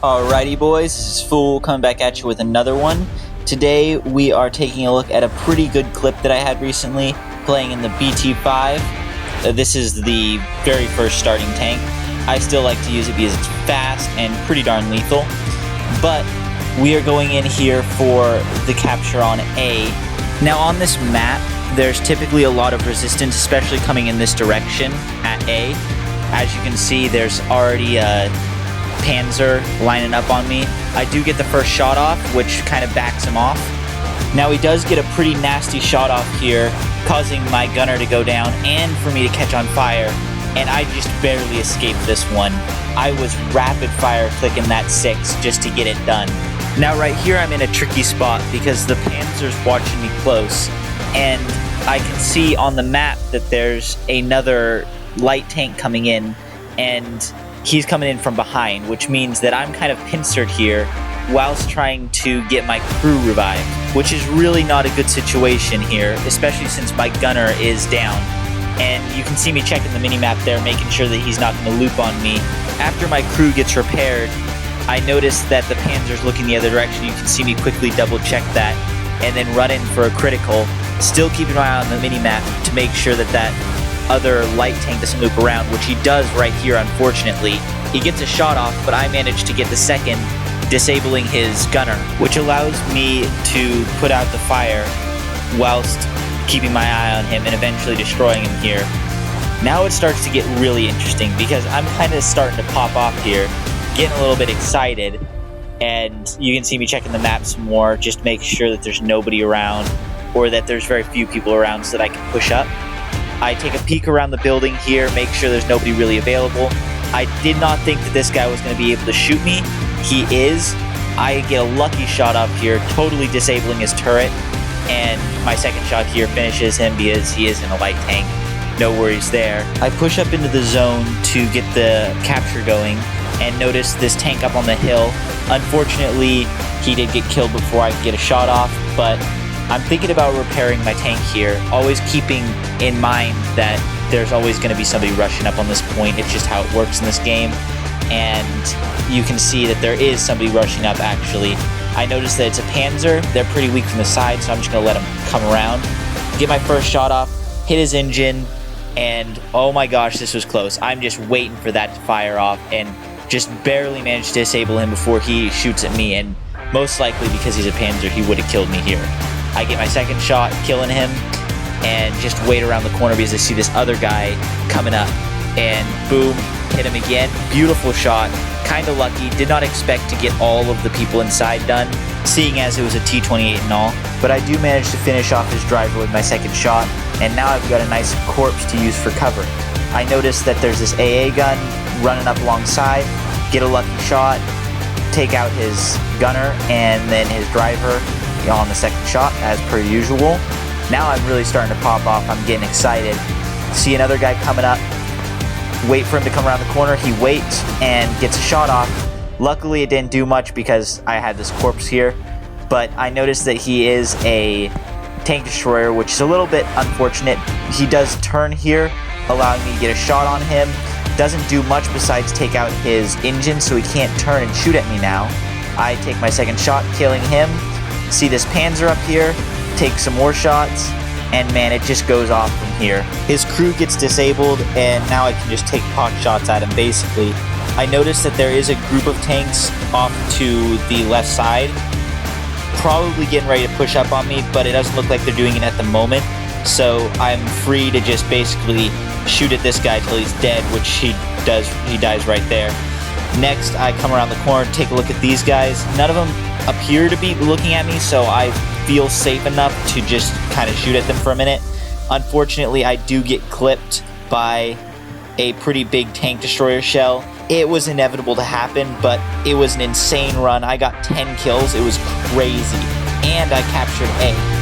Alrighty boys, this is Fool coming back at you with another one. Today we are taking a look at a pretty good clip that I had recently playing in the BT5. This is the very first starting tank. I still like to use it because it's fast and pretty darn lethal. But we are going in here for the capture on A. Now on this map, there's typically a lot of resistance, especially coming in this direction at A. As you can see, there's already a Panzer lining up on me. I do get the first shot off, which kind of backs him off. Now he does get a pretty nasty shot off here, causing my gunner to go down and for me to catch on fire, and I just barely escaped this one. I was rapid fire clicking that 6 just to get it done. Now right here I'm in a tricky spot because the Panzer's watching me close, and I can see on the map that there's another light tank coming in, and he's coming in from behind, which means that I'm kind of pincered here whilst trying to get my crew revived, which is really not a good situation here, especially since my gunner is down. And you can see me checking the minimap there, making sure that he's not going to loop on me. After my crew gets repaired, I notice that the Panzer's looking the other direction. You can see me quickly double check that and then run in for a critical, still keeping my eye on the minimap to make sure that that other light tank doesn't loop around, which he does right here, unfortunately. He gets a shot off, but I managed to get the second, disabling his gunner, which allows me to put out the fire whilst keeping my eye on him and eventually destroying him here. Now it starts to get really interesting because I'm kind of starting to pop off here, getting a little bit excited, and you can see me checking the map some more, just to make sure that there's nobody around or that there's very few people around so that I can push up. I take a peek around the building here, make sure there's nobody really available. I did not think that this guy was going to be able to shoot me. He is. I get a lucky shot up here, totally disabling his turret, and my second shot here finishes him because he is in a light tank. No worries there. I push up into the zone to get the capture going and notice this tank up on the hill. Unfortunately, he did get killed before I could get a shot off, but I'm thinking about repairing my tank here, always keeping in mind that there's always going to be somebody rushing up on this point. It's just how it works in this game, and you can see that there is somebody rushing up actually. I noticed that it's a Panzer. They're pretty weak from the side, so I'm just going to let them come around. Get my first shot off, hit his engine, and oh my gosh, this was close. I'm just waiting for that to fire off and just barely managed to disable him before he shoots at me, and most likely because he's a Panzer, he would have killed me here. I get my second shot, killing him, and just wait around the corner because I see this other guy coming up, and boom, hit him again. Beautiful shot, kind of lucky. Did not expect to get all of the people inside done, seeing as it was a T-28 and all, but I do manage to finish off his driver with my second shot, and now I've got a nice corpse to use for cover. I notice that there's this AA gun running up alongside, get a lucky shot, take out his gunner and then his driver on the second shot, as per usual. Now I'm really starting to pop off. I'm getting excited. See another guy coming up. Wait for him to come around the corner. He waits and gets a shot off. Luckily, it didn't do much because I had this corpse here. But I noticed that he is a tank destroyer, which is a little bit unfortunate. He does turn here, allowing me to get a shot on him. Doesn't do much besides take out his engine, so he can't turn and shoot at me now. I take my second shot, killing him. See this Panzer up here, take some more shots, and man, it just goes off from here. His crew gets disabled, and now I can just take pot shots at him, basically. I notice that there is a group of tanks off to the left side, probably getting ready to push up on me, but it doesn't look like they're doing it at the moment, so I'm free to just basically shoot at this guy till he's dead, which he dies right there. Next, I come around the corner, take a look at these guys. None of them appear to be looking at me, so I feel safe enough to just kind of shoot at them for a minute. Unfortunately, I do get clipped by a pretty big tank destroyer shell. It was inevitable to happen, but it was an insane run. I got 10 kills. It was crazy. And I captured A.